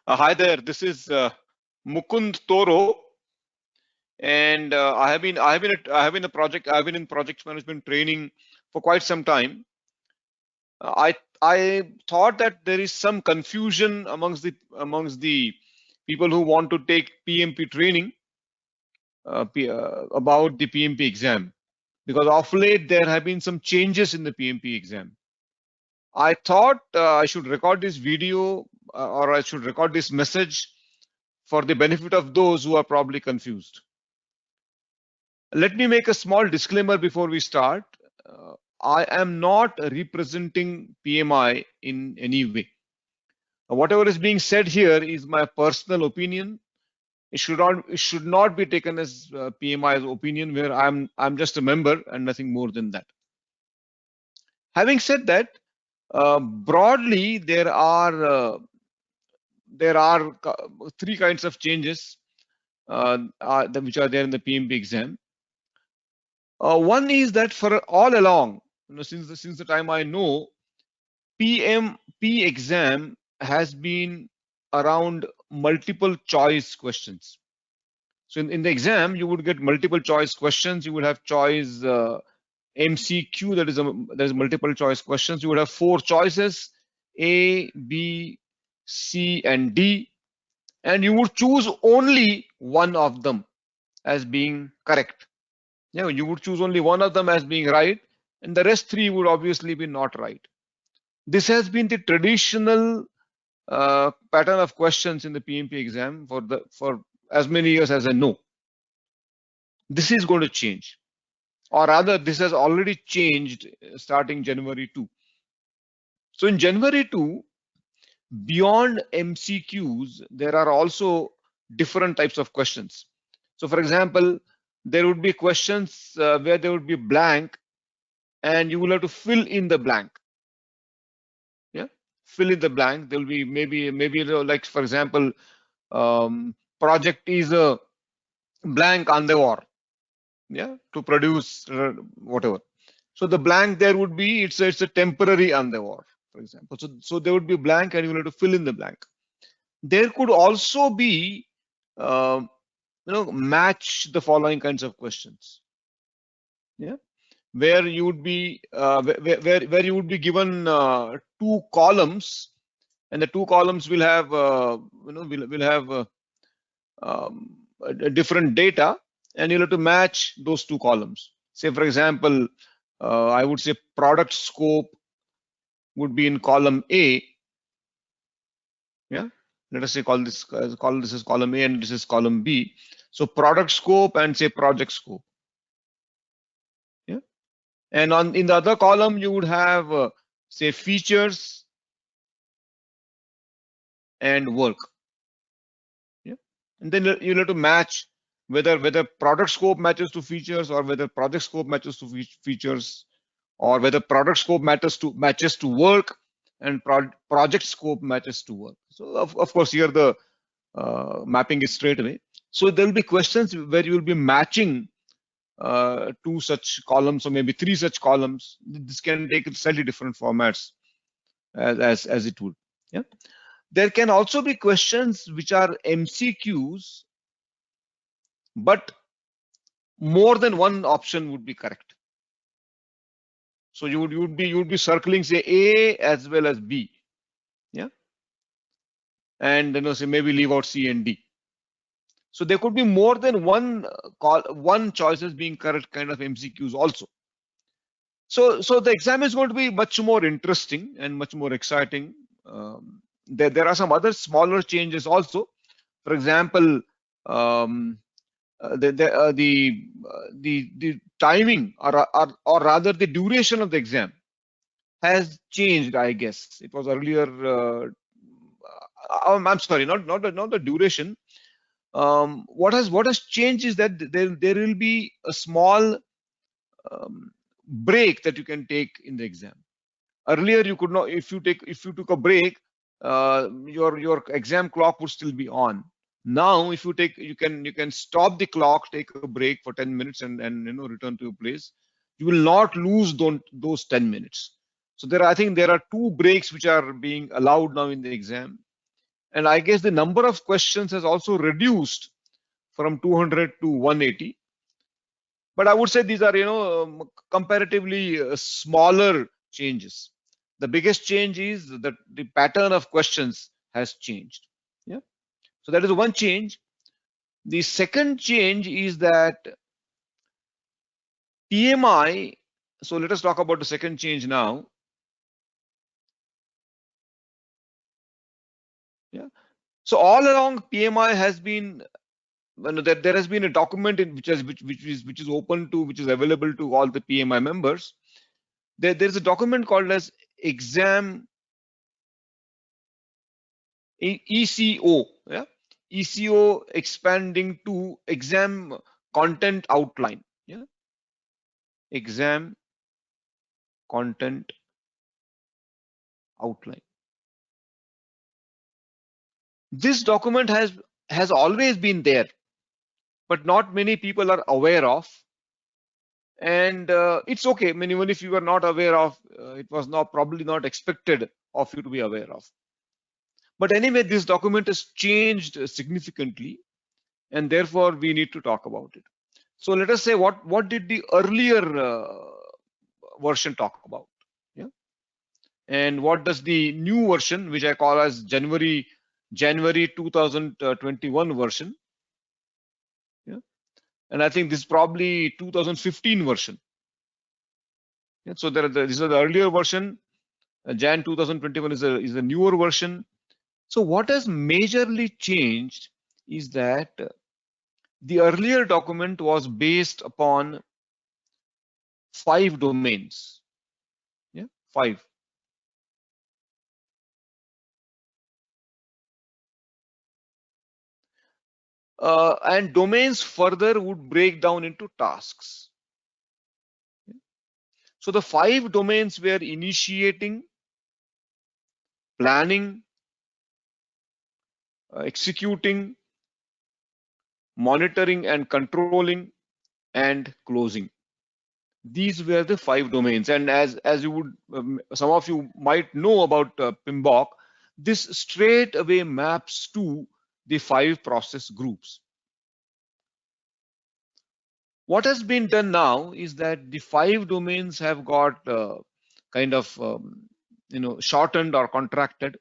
Hi there. This is Mukund Toro, and I have been in project management training for quite some time. I thought that there is some confusion amongst the people who want to take PMP training about the PMP exam, because of late there have been some changes in the PMP exam. I thought I should record this video or I should record this message for the benefit of those who are probably confused. Let me make a small disclaimer before we start. I am not representing PMI in any way. Whatever is being said here is my personal opinion. It should not be taken as PMI's opinion, where I'm just a member and nothing more than that. Having said that, broadly there are three kinds of changes which are there in the PMP exam. One is that for all along, since the time I know, PMP exam has been around multiple choice questions. So in the exam, you would get multiple choice questions. You would have choice MCQ, that is multiple choice questions. You would have four choices: A, B, C, and D, and you would choose only one of them as being correct. You would choose only one of them as being right, and the rest three would obviously be not right. This has been the traditional pattern of questions in the PMP exam for as many years as I know. This is going to change, or rather, this has already changed starting January 2. So in January 2, beyond MCQs, there are also different types of questions. So for example, there would be questions where there would be blank, and you will have to fill in the blank. Fill in the blank. There will be maybe like, for example, project is a blank endeavor, to produce whatever. So the blank there would be it's a temporary endeavor, for example. So there would be blank, and you will have to fill in the blank. There could also be match the following kinds of questions, where you would be where you would be given two columns, and the two columns will have will have different data, and you'll have to match those two columns. Say for example, I would say product scope would be in column A. Let us say call this as column A, and this is column B. So product scope and say project scope. And in the other column you would have say features and work. And then you'll have to match whether product scope matches to features, or whether project scope matches to features, or whether product scope matches to work, and project scope matches to work. So of course here the mapping is straight away. So there will be questions where you will be matching two such columns, or maybe three such columns. This can take slightly different formats as it would. There can also be questions which are MCQs, but more than one option would be correct. So you would be circling say A as well as B, and say maybe leave out C and D. So there could be more than one choices being correct kind of MCQs also. So the exam is going to be much more interesting and much more exciting. There are some other smaller changes also. For example, the timing, or rather the duration of the exam has changed. I guess it was earlier. I'm sorry, not the duration. What has changed is that there will be a small break that you can take in the exam. Earlier, you could not. If you took a break, your exam clock would still be on. Now, if you can stop the clock, take a break for 10 minutes, and return to your place. You will not lose those 10 minutes. So I think there are two breaks which are being allowed now in the exam, And I guess the number of questions has also reduced from 200 to 180. But I would say these are, comparatively smaller changes. The biggest change is that the pattern of questions has changed. Yeah. So that is one change. The second change is that PMI. So let us talk about the second change now. Yeah. So all along PMI has been, there has been a document which is open to, which is available to all the PMI members. There's a document called as exam ECO. Yeah. ECO expanding to exam content outline. Yeah. Exam content outline. This document has always been there, but not many people are aware of. And it's okay. I mean, even if you are not aware of, it was not probably not expected of you to be aware of. But anyway, this document has changed significantly, and therefore we need to talk about it. So let us say what did the earlier version talk about? Yeah, and what does the new version, which I call as January 2021 version? Yeah, and I think this is probably 2015 version. Yeah, so these are the earlier version. Jan 2021 is a newer version. So what has majorly changed is that the earlier document was based upon 5 domains. Yeah, 5. And domains further would break down into tasks. So the 5 domains were initiating, planning, executing, monitoring and controlling, and closing. These were the 5 domains. And as you would, some of you might know about PMBOK, this straight away maps to the 5 process groups. What has been done now is that the 5 domains have got kind of shortened or contracted.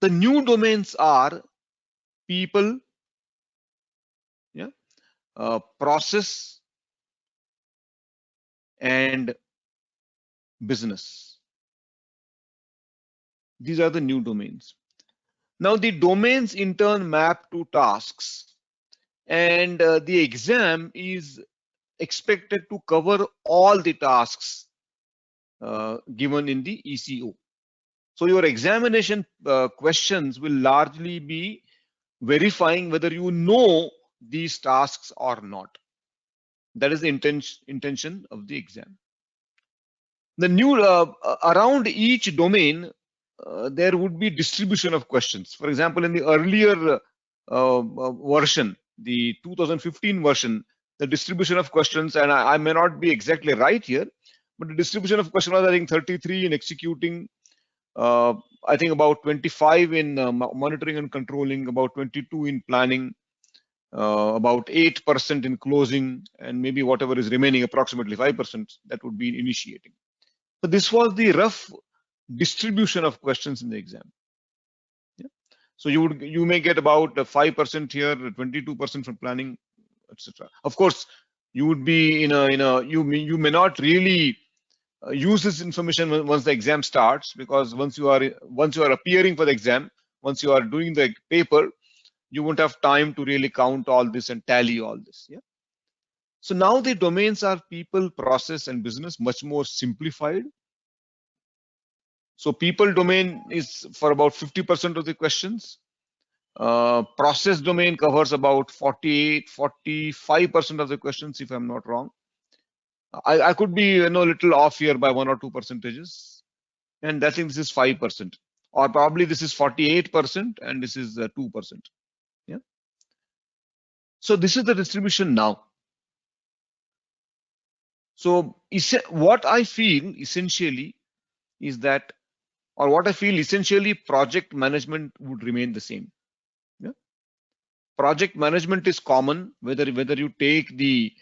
The new domains are people, yeah, process, and business. These are the new domains. Now the domains in turn map to tasks, and the exam is expected to cover all the tasks given in the ECO. So your examination questions will largely be verifying whether you know these tasks or not. That is the intention of the exam. The new around each domain, there would be distribution of questions. For example, in the earlier version, the 2015 version, the distribution of questions, and I may not be exactly right here, but the distribution of questions was, I think, 33 in executing, I think about 25 in monitoring and controlling, about 22 in planning, about 8% in closing, and maybe whatever is remaining, approximately 5%, that would be in initiating. So this was the rough distribution of questions in the exam. Yeah. So you may get about 5% here, 22% from planning, etc. Of course, you would be you may not really use this information once the exam starts, because once you are appearing for the exam, once you are doing the paper, you won't have time to really count all this and tally all this. Yeah. So now the domains are people, process, and business, much more simplified. So people domain is for about 50% of the questions. Process domain covers about 45% of the questions, if I'm not wrong. I could be a little off here by 1 or 2 percentages, and I think this is 5%, or probably this is 48%, and this is 2%. Yeah. So this is the distribution now. So what I feel essentially is that or what I feel essentially project management would remain the same. Yeah? Project management is common whether you take the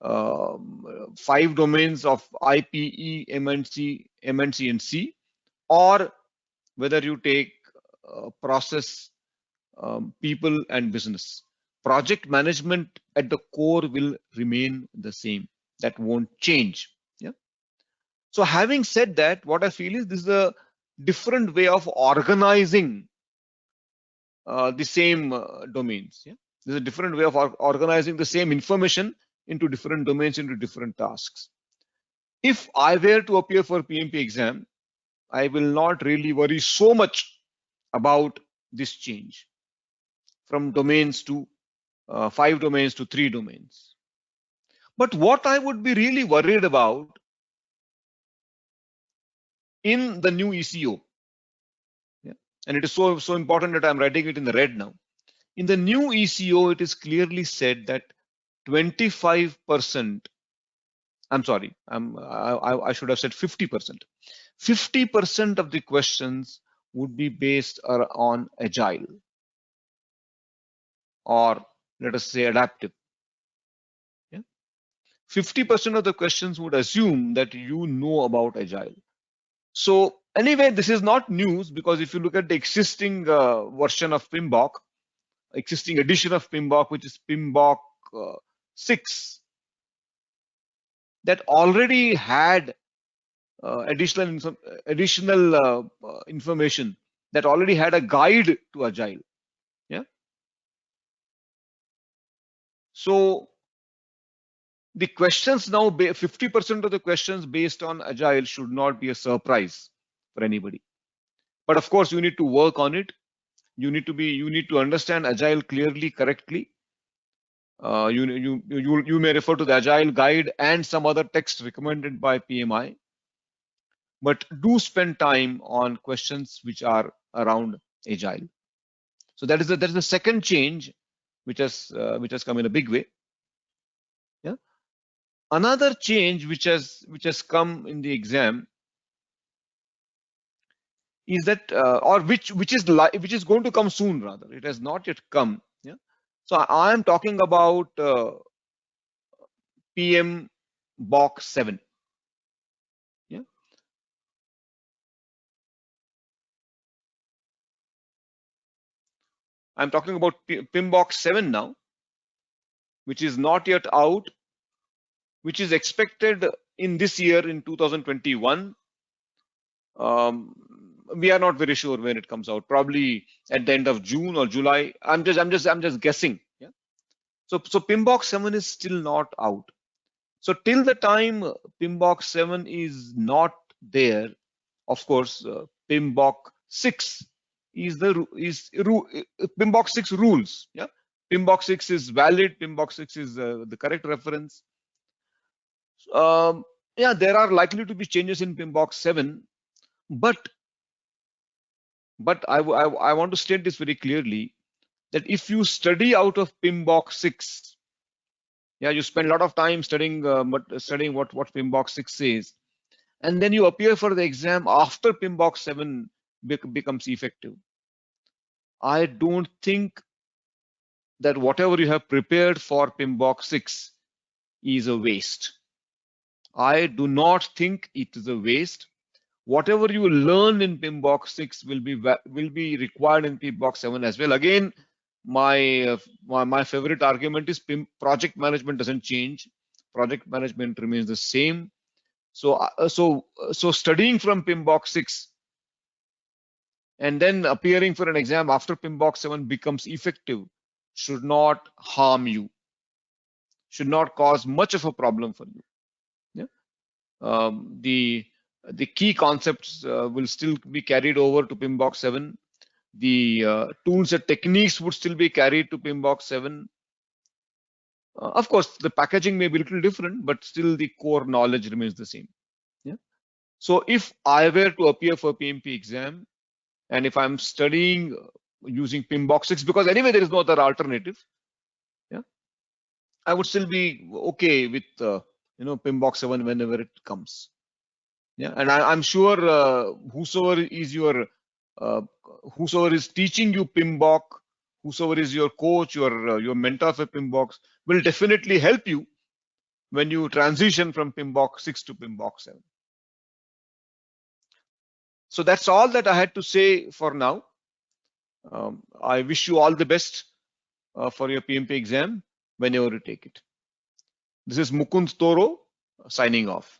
5 domains of IPE, MNC, and C, or whether you take process, people, and business. Project management at the core will remain the same. That won't change. Yeah. So having said that, what I feel is this is a different way of organizing the same domains. Yeah. There's a different way of organizing the same information into different domains, into different tasks. If I were to appear for PMP exam, I will not really worry so much about this change from domains to 5 domains to 3 domains. But what I would be really worried about in the new ECO, yeah, and it is so important that I'm writing it in the red now. In the new ECO, it is clearly said that 25%, I'm sorry, I should have said 50%. 50% of the questions would be based on agile, or let us say adaptive. 50% of the questions would assume that you know about agile. So anyway, this is not news, because if you look at the existing version of PMBOK, existing edition of PMBOK, which is PMBOK 6, that already had additional information, that already had a guide to agile. Yeah. So the questions now, 50% of the questions based on agile should not be a surprise for anybody. But of course, you need to work on it. You need to understand agile clearly, correctly. You may refer to the agile guide and some other text recommended by PMI, but do spend time on questions which are around agile. So that is the second change which has come in a big way. Yeah. Another change which has come in the exam is that, or which is going to come soon, rather. It has not yet come. Yeah. So I am talking about PMBOK 7. Yeah. I'm talking about PMBOK 7 now, which is not yet out, which is expected in this year, in 2021. We are not very sure when it comes out. Probably at the end of June or July. I'm just guessing. Yeah. So PMBOK 7 is still not out. So till the time PMBOK 7 is not there, of course, PMBOK 6 is PMBOK 6 rules. Yeah. PMBOK 6 is valid. PMBOK 6 is the correct reference. Yeah, there are likely to be changes in PMBOK 7, but I want to state this very clearly, that if you study out of PMBOK 6, yeah, you spend a lot of time studying what PMBOK 6 says, and then you appear for the exam after PMBOK 7 becomes effective, I don't think that whatever you have prepared for PMBOK 6 is a waste. I do not think it is a waste. Whatever you learn in PMBOK 6 will be required in PMBOK 7 as well. Again, my favorite argument is project management doesn't change. Project management remains the same. So studying from PMBOK 6 and then appearing for an exam after PMBOK 7 becomes effective should not harm you, should not cause much of a problem for you. Yeah. The key concepts will still be carried over to PMBOK 7. The tools and techniques would still be carried to PMBOK 7. Of course, the packaging may be a little different, but still the core knowledge remains the same. Yeah. So if I were to appear for PMP exam, and if I'm studying using PMBOK 6, because anyway there is no other alternative, yeah, I would still be okay with PMBOK 7 whenever it comes. Yeah, and I'm sure whosoever is teaching you PMBOK, whosoever is your coach, your mentor for PMBOK, will definitely help you when you transition from PMBOK 6 to PMBOK 7. So that's all that I had to say for now. I wish you all the best for your PMP exam whenever you take it. This is Mukund Toro signing off.